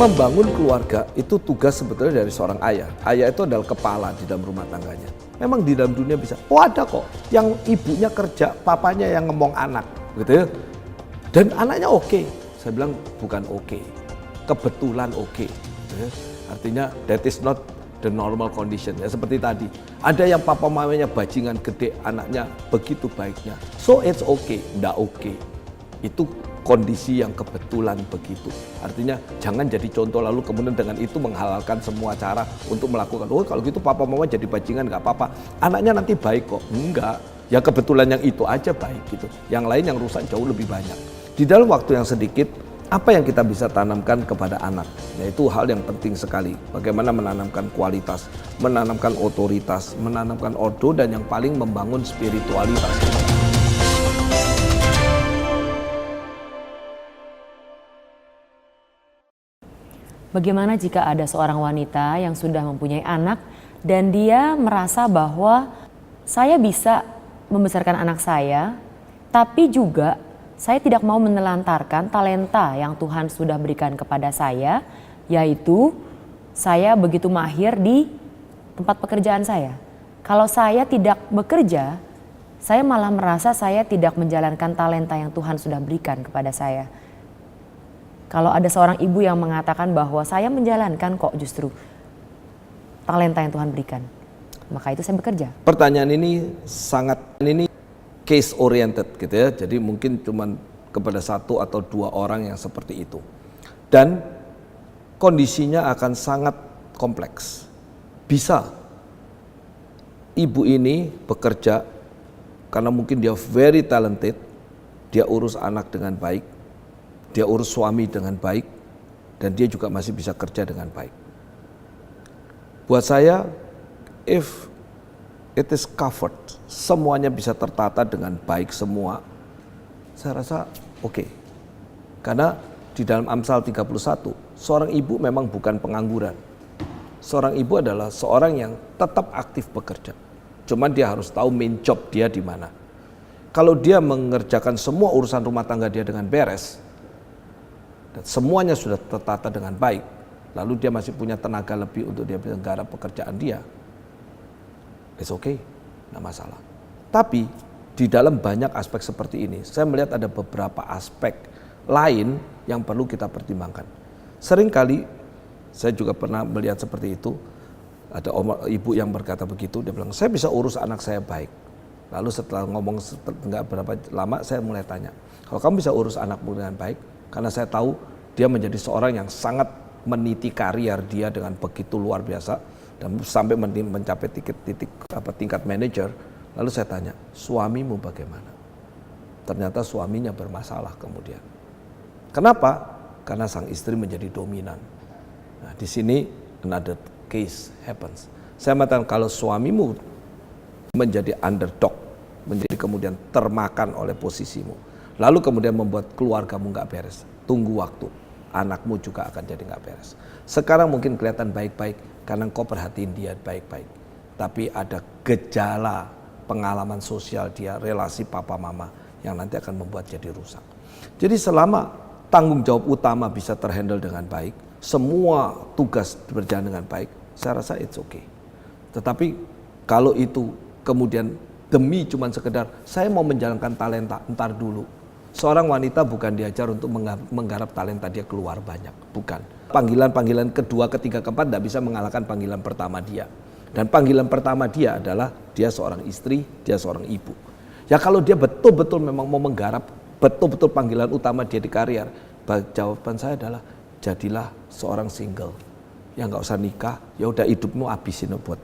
Membangun keluarga itu tugas sebetulnya dari seorang ayah. Ayah itu adalah kepala di dalam rumah tangganya. Memang di dalam dunia bisa. Oh ada kok yang ibunya kerja, papanya yang ngomong anak, gitu ya. Dan anaknya oke. Saya bilang bukan oke, kebetulan oke. Gitu ya. Artinya that is not the normal condition. Ya seperti tadi. Ada yang papa mamanya bajingan gede, anaknya begitu baiknya. So it's okay, nggak oke. Itu kondisi yang kebetulan begitu. Artinya jangan jadi contoh lalu kemudian dengan itu menghalalkan semua cara untuk melakukan. Oh kalau gitu papa mama jadi bajingan nggak apa-apa. Anaknya nanti baik kok. Enggak. Ya kebetulan yang itu aja baik gitu. Yang lain yang rusak jauh lebih banyak. Di dalam waktu yang sedikit, apa yang kita bisa tanamkan kepada anak? Yaitu hal yang penting sekali. Bagaimana menanamkan kualitas, menanamkan otoritas, menanamkan ordo, dan yang paling membangun spiritualitas. Bagaimana jika ada seorang wanita yang sudah mempunyai anak dan dia merasa bahwa saya bisa membesarkan anak saya, tapi juga saya tidak mau menelantarkan talenta yang Tuhan sudah berikan kepada saya, yaitu saya begitu mahir di tempat pekerjaan saya. Kalau saya tidak bekerja, saya malah merasa saya tidak menjalankan talenta yang Tuhan sudah berikan kepada saya. Kalau ada seorang ibu yang mengatakan bahwa saya menjalankan kok justru talenta yang Tuhan berikan, maka itu saya bekerja. Pertanyaan ini case oriented gitu ya. Jadi mungkin cuma kepada satu atau dua orang yang seperti itu. Dan kondisinya akan sangat kompleks. Bisa ibu ini bekerja karena mungkin dia very talented, dia urus anak dengan baik, dia urus suami dengan baik, dan dia juga masih bisa kerja dengan baik. Buat saya, if it is covered, semuanya bisa tertata dengan baik semua, saya rasa oke. Karena di dalam Amsal 31, seorang ibu memang bukan pengangguran. Seorang ibu adalah seorang yang tetap aktif bekerja. Cuma dia harus tahu main job dia di mana. Kalau dia mengerjakan semua urusan rumah tangga dia dengan beres, dan semuanya sudah tertata dengan baik, lalu dia masih punya tenaga lebih untuk dia menggarap pekerjaan dia, it's okay, nggak masalah. Tapi di dalam banyak aspek seperti ini, saya melihat ada beberapa aspek lain yang perlu kita pertimbangkan. Seringkali saya juga pernah melihat seperti itu, ada ibu yang berkata begitu, dia bilang, saya bisa urus anak saya baik. Lalu setelah ngomong nggak berapa lama, saya mulai tanya, kalau kamu bisa urus anakmu dengan baik, karena saya tahu dia menjadi seorang yang sangat meniti karier dia dengan begitu luar biasa dan sampai mencapai tingkat manajer. Lalu saya tanya, suamimu bagaimana? Ternyata suaminya bermasalah kemudian. Kenapa? Karena sang istri menjadi dominan. Nah, di sini another case happens. Saya mengatakan kalau suamimu menjadi underdog, menjadi kemudian termakan oleh posisimu, lalu kemudian membuat keluargamu nggak beres, tunggu waktu, anakmu juga akan jadi nggak beres. Sekarang mungkin kelihatan baik-baik karena kau perhatiin dia baik-baik, tapi ada gejala pengalaman sosial dia, relasi papa mama yang nanti akan membuat jadi rusak. Jadi selama tanggung jawab utama bisa terhandle dengan baik, semua tugas berjalan dengan baik, saya rasa it's okay. Tetapi kalau itu kemudian demi cuman sekedar saya mau menjalankan talenta, entar dulu. Seorang wanita bukan diajar untuk menggarap talenta dia keluar banyak, bukan. Panggilan-panggilan kedua, ketiga, keempat tidak bisa mengalahkan panggilan pertama dia. Dan panggilan pertama dia adalah dia seorang istri, dia seorang ibu. Ya kalau dia betul-betul memang mau menggarap betul-betul panggilan utama dia di karier, jawaban saya adalah jadilah seorang single. Ya nggak usah nikah, ya udah hidupmu habisin buat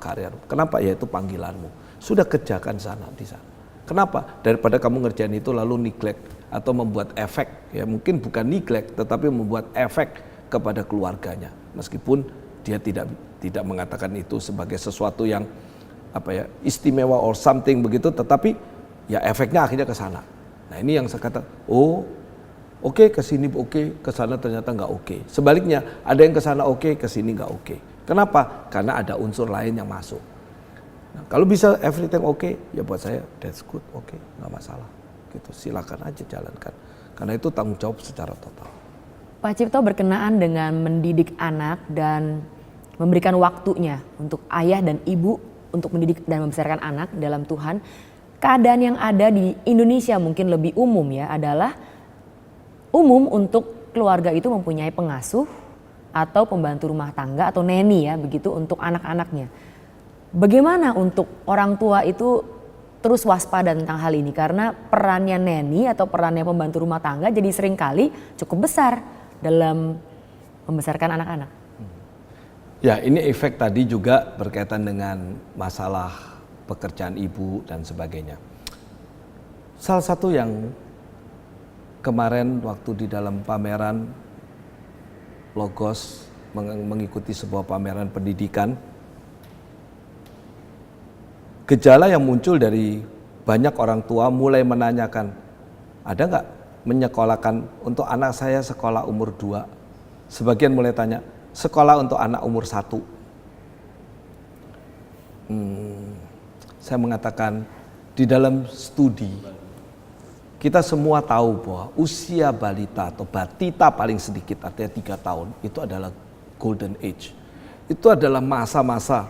karier. Kenapa? Ya itu panggilanmu. Sudah kerjakan sana di sana. Kenapa? Daripada kamu ngerjain itu lalu neglect atau membuat efek, ya mungkin bukan neglect tetapi membuat efek kepada keluarganya. Meskipun dia tidak mengatakan itu sebagai sesuatu yang istimewa or something begitu, tetapi ya efeknya akhirnya ke sana. Nah, ini yang saya kata, oke, ke sini oke, ke sana ternyata nggak oke. Sebaliknya, ada yang ke sana oke, ke sini nggak oke. Kenapa? Karena ada unsur lain yang masuk. Nah, kalau bisa everything oke, ya buat saya that's good, oke, nggak masalah. Gitu, silakan aja jalankan. Karena itu tanggung jawab secara total. Pak Cipto berkenaan dengan mendidik anak dan memberikan waktunya untuk ayah dan ibu untuk mendidik dan membesarkan anak dalam Tuhan. Keadaan yang ada di Indonesia mungkin lebih umum ya, adalah umum untuk keluarga itu mempunyai pengasuh atau pembantu rumah tangga atau neni ya, begitu untuk anak-anaknya. Bagaimana untuk orang tua itu terus waspada tentang hal ini, karena perannya neni atau perannya pembantu rumah tangga jadi seringkali cukup besar dalam membesarkan anak-anak. Ya, ini efek tadi juga berkaitan dengan masalah pekerjaan ibu dan sebagainya. Salah satu yang kemarin waktu di dalam pameran Logos, mengikuti sebuah pameran pendidikan, gejala yang muncul dari banyak orang tua mulai menanyakan, ada nggak menyekolahkan untuk anak saya sekolah umur 2? Sebagian mulai tanya, sekolah untuk anak umur 1. Saya mengatakan, di dalam studi, kita semua tahu bahwa usia balita atau batita paling sedikit, artinya 3 tahun, itu adalah golden age. Itu adalah masa-masa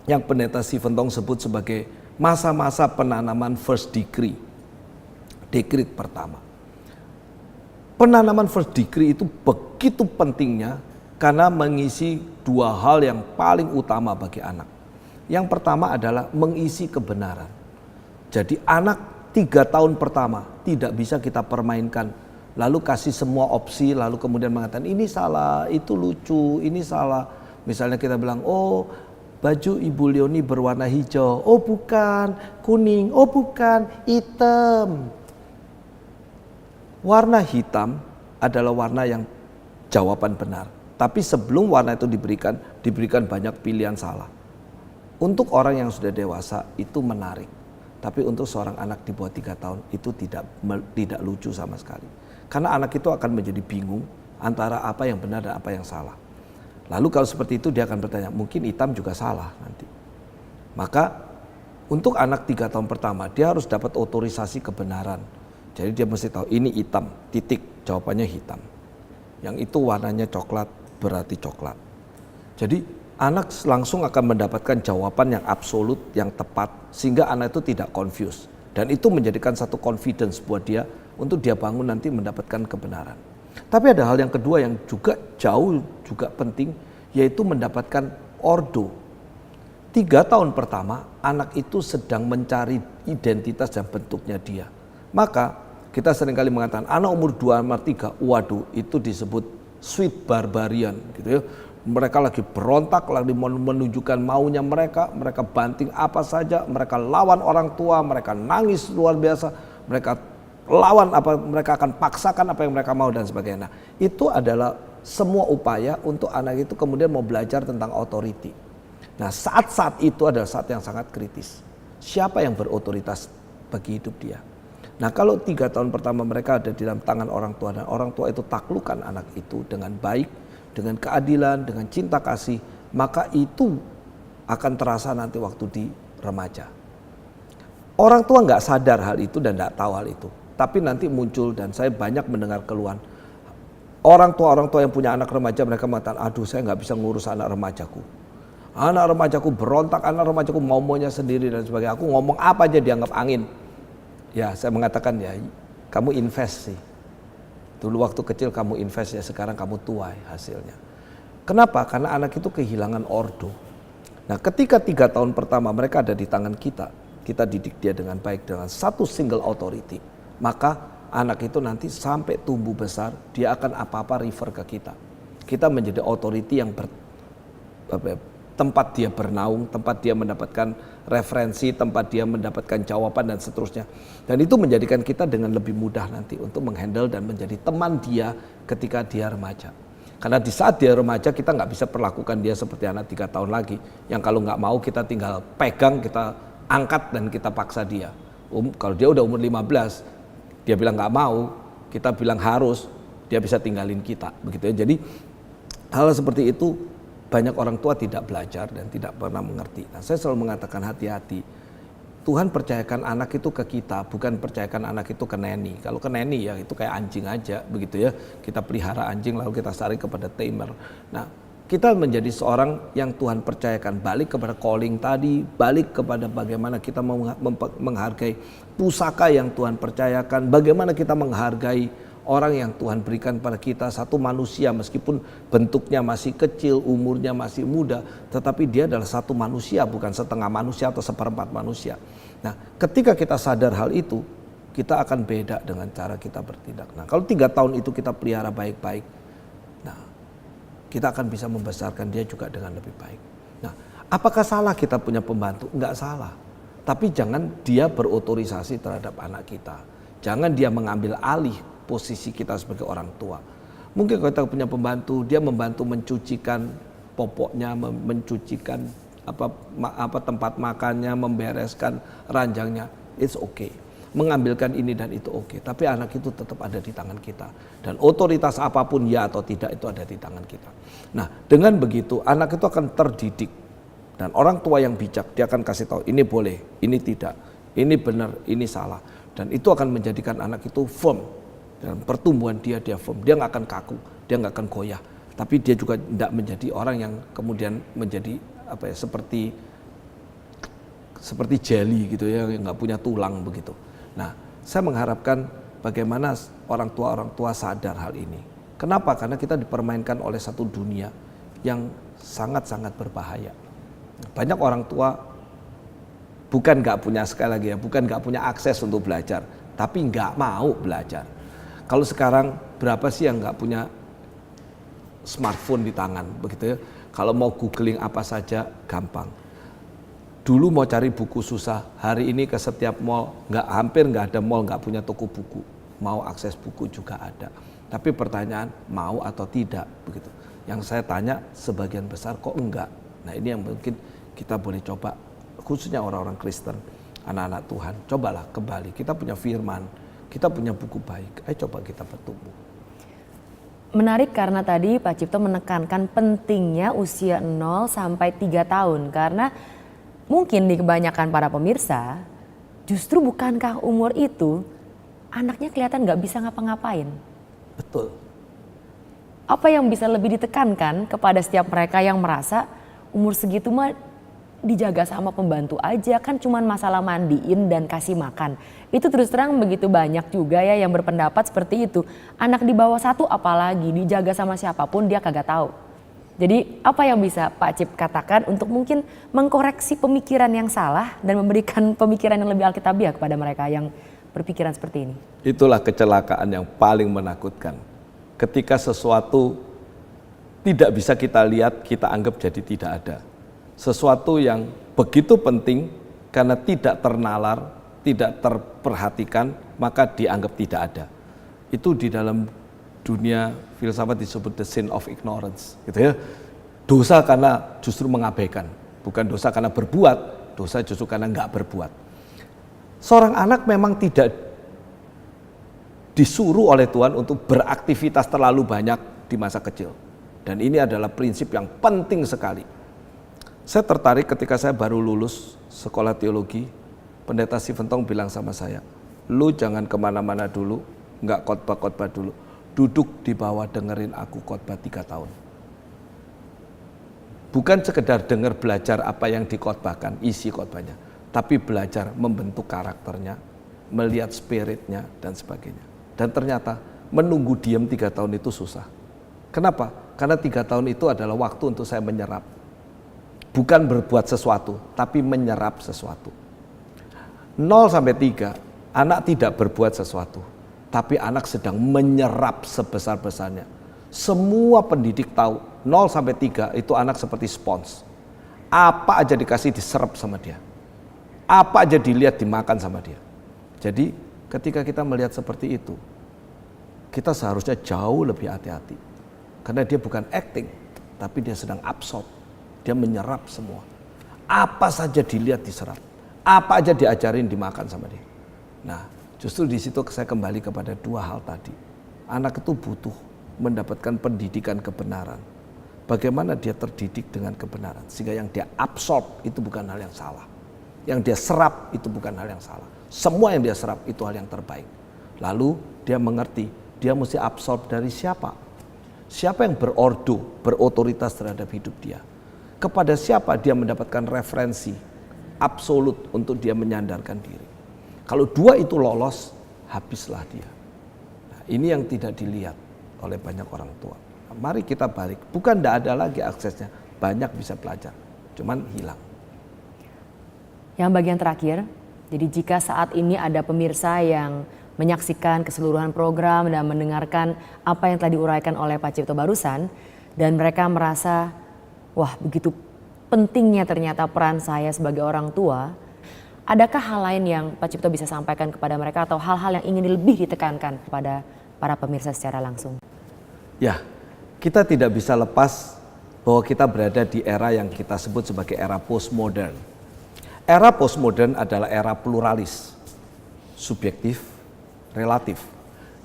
yang pendeta Stephen Tong sebut sebagai masa-masa penanaman first degree, dekrit pertama. Penanaman first degree itu begitu pentingnya karena mengisi 2 hal yang paling utama bagi anak. Yang pertama adalah mengisi kebenaran. Jadi anak 3 tahun pertama tidak bisa kita permainkan, lalu kasih semua opsi, lalu kemudian mengatakan ini salah, itu lucu, ini salah. Misalnya kita bilang, oh baju Ibu Leoni berwarna hijau, oh bukan, kuning, oh bukan, hitam. Warna hitam adalah warna yang jawaban benar. Tapi sebelum warna itu diberikan banyak pilihan salah. Untuk orang yang sudah dewasa itu menarik. Tapi untuk seorang anak di bawah 3 tahun itu tidak lucu sama sekali. Karena anak itu akan menjadi bingung antara apa yang benar dan apa yang salah. Lalu kalau seperti itu dia akan bertanya, mungkin hitam juga salah nanti. Maka untuk anak 3 tahun pertama dia harus dapat otorisasi kebenaran. Jadi dia mesti tahu ini hitam, titik, jawabannya hitam. Yang itu warnanya coklat, berarti coklat. Jadi anak langsung akan mendapatkan jawaban yang absolut, yang tepat, sehingga anak itu tidak confused. Dan itu menjadikan satu confidence buat dia untuk dia bangun nanti mendapatkan kebenaran. Tapi ada hal yang kedua yang juga jauh juga penting, yaitu mendapatkan ordo. 3 tahun pertama anak itu sedang mencari identitas dan bentuknya dia. Maka kita seringkali mengatakan anak umur 2 umur 3, waduh itu disebut sweet barbarian gitu ya. Mereka lagi berontak, lagi menunjukkan maunya mereka banting apa saja, mereka lawan orang tua, mereka nangis luar biasa, mereka lawan apa, mereka akan paksakan apa yang mereka mau dan sebagainya. Nah, itu adalah semua upaya untuk anak itu kemudian mau belajar tentang authority. Nah, saat-saat itu adalah saat yang sangat kritis. Siapa yang berotoritas bagi hidup dia? Nah, kalau 3 tahun pertama mereka ada di dalam tangan orang tua dan orang tua itu taklukkan anak itu dengan baik, dengan keadilan, dengan cinta kasih, maka itu akan terasa nanti waktu di remaja. Orang tua nggak sadar hal itu dan nggak tahu hal itu, tapi nanti muncul dan saya banyak mendengar keluhan. Orang tua yang punya anak remaja mereka mengatakan, aduh saya nggak bisa ngurus anak remajaku. Anak remajaku berontak, anak remajaku maunya sendiri dan sebagainya. Aku ngomong apa aja dianggap angin. Ya saya mengatakan ya kamu invest sih. Dulu waktu kecil kamu invest ya, sekarang kamu tuai hasilnya. Kenapa? Karena anak itu kehilangan ordo. Nah ketika 3 tahun pertama mereka ada di tangan kita didik dia dengan baik dengan satu single authority. Maka anak itu nanti sampai tumbuh besar dia akan apa-apa refer ke kita. Kita menjadi authority yang tempat dia bernaung, tempat dia mendapatkan referensi, tempat dia mendapatkan jawaban dan seterusnya. Dan itu menjadikan kita dengan lebih mudah nanti untuk menghandle dan menjadi teman dia ketika dia remaja. Karena di saat dia remaja kita nggak bisa perlakukan dia seperti anak 3 tahun lagi. Yang kalau nggak mau kita tinggal pegang, kita angkat dan kita paksa dia. Kalau dia udah umur 15, dia bilang nggak mau, kita bilang harus, dia bisa tinggalin kita. Begitu ya. Jadi hal seperti itu banyak orang tua tidak belajar dan tidak pernah mengerti. Nah, saya selalu mengatakan hati-hati. Tuhan percayakan anak itu ke kita, bukan percayakan anak itu ke neni. Kalau ke neni ya itu kayak anjing aja begitu ya. Kita pelihara anjing lalu kita tarik kepada tamer. Nah, kita menjadi seorang yang Tuhan percayakan, balik kepada calling tadi, balik kepada bagaimana kita menghargai pusaka yang Tuhan percayakan, bagaimana kita menghargai orang yang Tuhan berikan pada kita, satu manusia meskipun bentuknya masih kecil, umurnya masih muda, tetapi dia adalah satu manusia, bukan setengah manusia atau seperempat manusia. Nah, ketika kita sadar hal itu, kita akan beda dengan cara kita bertindak. Nah, kalau 3 tahun itu kita pelihara baik-baik, nah, kita akan bisa membesarkan dia juga dengan lebih baik. Nah, apakah salah kita punya pembantu? Enggak salah. Tapi jangan dia berotorisasi terhadap anak kita. Jangan dia mengambil alih posisi kita sebagai orang tua. Mungkin kalau kita punya pembantu, dia membantu mencucikan popoknya, mencucikan apa tempat makannya, membereskan ranjangnya, it's okay. Mengambilkan ini dan itu okay. Tapi anak itu tetap ada di tangan kita. Dan otoritas apapun ya atau tidak itu ada di tangan kita. Nah, dengan begitu anak itu akan terdidik. Dan orang tua yang bijak, dia akan kasih tahu ini boleh, ini tidak, ini benar, ini salah. Dan itu akan menjadikan anak itu firm. Dalam pertumbuhan dia firm, dia nggak akan kaku, dia nggak akan goyah. Tapi dia juga tidak menjadi orang yang kemudian menjadi apa ya seperti jelly gitu ya, yang nggak punya tulang begitu. Nah, saya mengharapkan bagaimana orang tua sadar hal ini. Kenapa? Karena kita dipermainkan oleh satu dunia yang sangat-sangat berbahaya. Banyak orang tua bukan nggak punya, sekali lagi ya, bukan nggak punya akses untuk belajar, tapi nggak mau belajar. Kalau sekarang berapa sih yang nggak punya smartphone di tangan begitu ya? Kalau mau googling apa saja gampang. Dulu mau cari buku susah, hari ini ke setiap mall, hampir nggak ada mall nggak punya toko buku. Mau akses buku juga ada. Tapi pertanyaan mau atau tidak begitu. Yang saya tanya sebagian besar kok enggak. Nah, ini yang mungkin kita boleh coba, khususnya orang-orang Kristen, anak-anak Tuhan, cobalah kembali. Kita punya firman. Kita punya buku baik, ayo coba kita bertumbuh. Menarik karena tadi Pak Cipto menekankan pentingnya usia 0 sampai 3 tahun. Karena mungkin di kebanyakan para pemirsa, justru bukankah umur itu anaknya kelihatan gak bisa ngapa-ngapain? Betul. Apa yang bisa lebih ditekankan kepada setiap mereka yang merasa umur segitu mah dijaga sama pembantu aja, kan cuman masalah mandiin dan kasih makan. Itu terus terang begitu banyak juga ya yang berpendapat seperti itu. Anak di bawah 1 apalagi dijaga sama siapapun dia kagak tahu. Jadi apa yang bisa Pak Cip katakan untuk mungkin mengkoreksi pemikiran yang salah dan memberikan pemikiran yang lebih alkitabiah kepada mereka yang berpikiran seperti ini? Itulah kecelakaan yang paling menakutkan. Ketika sesuatu tidak bisa kita lihat, kita anggap jadi tidak ada. Sesuatu yang begitu penting karena tidak ternalar, tidak terperhatikan, maka dianggap tidak ada. Itu di dalam dunia filsafat disebut the sin of ignorance, gitu ya. Dosa karena justru mengabaikan, bukan dosa karena berbuat, dosa justru karena nggak berbuat. Seorang anak memang tidak disuruh oleh Tuhan untuk beraktivitas terlalu banyak di masa kecil. Dan ini adalah prinsip yang penting sekali. Saya tertarik ketika saya baru lulus sekolah teologi, Pendeta Siventong bilang sama saya, lu jangan kemana-mana dulu, nggak khotbah-khotbah dulu, duduk di bawah dengerin aku khotbah 3 tahun. Bukan sekedar dengar belajar apa yang dikhotbahkan, isi khotbahnya, tapi belajar membentuk karakternya, melihat spiritnya dan sebagainya. Dan ternyata menunggu diam 3 tahun itu susah. Kenapa? Karena 3 tahun itu adalah waktu untuk saya menyerap. Bukan berbuat sesuatu, tapi menyerap sesuatu. 0 sampai 3, anak tidak berbuat sesuatu, tapi anak sedang menyerap sebesar-besarnya. Semua pendidik tahu, 0 sampai 3 itu anak seperti spons. Apa aja dikasih diserap sama dia. Apa aja dilihat dimakan sama dia. Jadi ketika kita melihat seperti itu, kita seharusnya jauh lebih hati-hati. Karena dia bukan acting, tapi dia sedang absorb. Dia menyerap semua. Apa saja dilihat diserap. Apa aja diajarin dimakan sama dia. Nah, justru di situ saya kembali kepada 2 hal tadi. Anak itu butuh mendapatkan pendidikan kebenaran. Bagaimana dia terdidik dengan kebenaran. Sehingga yang dia absorb itu bukan hal yang salah. Yang dia serap itu bukan hal yang salah. Semua yang dia serap itu hal yang terbaik. Lalu dia mengerti, dia mesti absorb dari siapa? Siapa yang berotoritas terhadap hidup dia? Kepada siapa dia mendapatkan referensi absolut untuk dia menyandarkan diri? Kalau dua itu lolos, habislah dia. Nah, ini yang tidak dilihat oleh banyak orang tua. Nah, mari kita balik, bukan tidak ada lagi aksesnya, banyak bisa belajar, cuman hilang. Yang bagian terakhir, jadi jika saat ini ada pemirsa yang menyaksikan keseluruhan program dan mendengarkan apa yang telah diuraikan oleh Pak Cipto barusan, dan mereka merasa, wah begitu pentingnya ternyata peran saya sebagai orang tua, adakah hal lain yang Pak Cipto bisa sampaikan kepada mereka atau hal-hal yang ingin lebih ditekankan kepada para pemirsa secara langsung? Ya, kita tidak bisa lepas bahwa kita berada di era yang kita sebut sebagai era postmodern. Era postmodern adalah era pluralis, subjektif, relatif.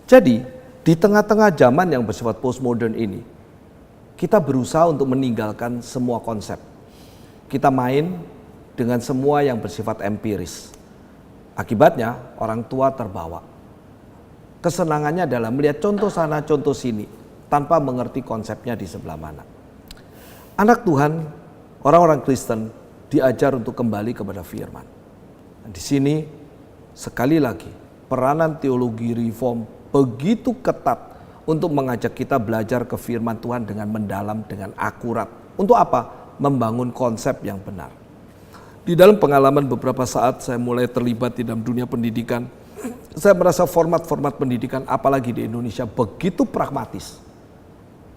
Jadi, di tengah-tengah zaman yang bersifat postmodern ini, kita berusaha untuk meninggalkan semua konsep. Kita main dengan semua yang bersifat empiris. Akibatnya, orang tua terbawa. Kesenangannya adalah melihat contoh sana, contoh sini, tanpa mengerti konsepnya di sebelah mana. Anak Tuhan, orang-orang Kristen diajar untuk kembali kepada firman. Dan di sini sekali lagi peranan teologi reform begitu ketat untuk mengajak kita belajar ke firman Tuhan dengan mendalam, dengan akurat. Untuk apa? Membangun konsep yang benar. Di dalam pengalaman beberapa saat saya mulai terlibat di dalam dunia pendidikan, saya merasa format-format pendidikan apalagi di Indonesia begitu pragmatis.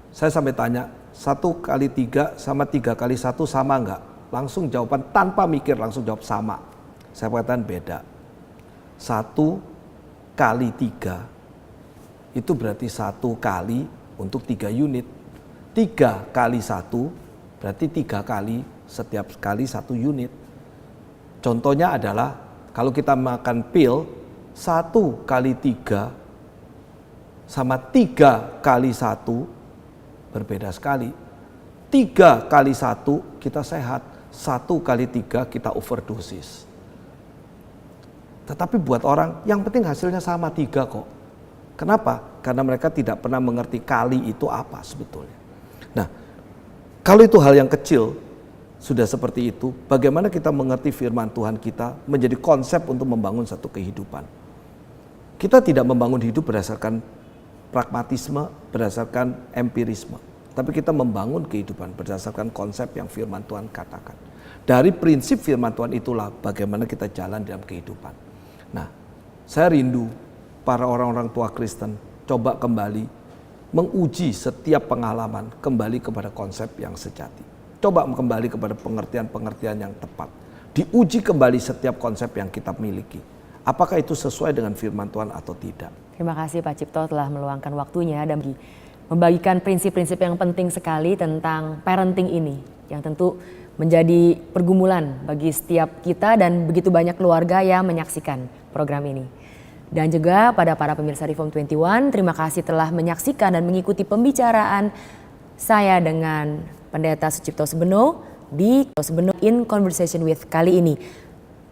Saya sampai tanya, 1 kali 3 sama 3 kali 1 sama enggak? Langsung jawaban tanpa mikir, langsung jawab sama. Saya katakan beda. 1 kali 3 itu berarti 1 kali untuk 3 unit. 3 kali 1 berarti 3 kali setiap kali 1 unit. Contohnya adalah kalau kita makan pil, 1 kali 3 sama 3 kali 1 berbeda sekali. 3 kali 1 kita sehat, 1 kali 3 kita overdosis. Tetapi buat orang yang penting hasilnya sama 3 kok. Kenapa? Karena mereka tidak pernah mengerti kali itu apa sebetulnya. Nah, kalau itu hal yang kecil sudah seperti itu, bagaimana kita mengerti firman Tuhan kita menjadi konsep untuk membangun satu kehidupan. Kita tidak membangun hidup berdasarkan pragmatisme, berdasarkan empirisme. Tapi kita membangun kehidupan berdasarkan konsep yang firman Tuhan katakan. Dari prinsip firman Tuhan itulah bagaimana kita jalan dalam kehidupan. Nah, saya rindu para orang-orang tua Kristen coba kembali menguji setiap pengalaman kembali kepada konsep yang sejati. Coba kembali kepada pengertian-pengertian yang tepat. Diuji kembali setiap konsep yang kita miliki. Apakah itu sesuai dengan firman Tuhan atau tidak? Terima kasih Pak Cipto telah meluangkan waktunya dan membagikan prinsip-prinsip yang penting sekali tentang parenting ini. Yang tentu menjadi pergumulan bagi setiap kita dan begitu banyak keluarga yang menyaksikan program ini. Dan juga pada para pemirsa Reform 21, terima kasih telah menyaksikan dan mengikuti pembicaraan saya dengan Pendeta Sucipto Subeno di Subeno in Conversation with kali ini.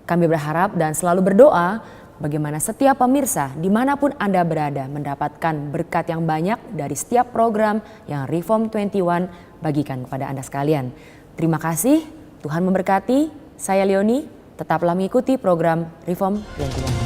Kami berharap dan selalu berdoa bagaimana setiap pemirsa dimanapun Anda berada mendapatkan berkat yang banyak dari setiap program yang Reform 21 bagikan kepada Anda sekalian. Terima kasih, Tuhan memberkati. Saya Leonie, tetaplah mengikuti program Reform 21.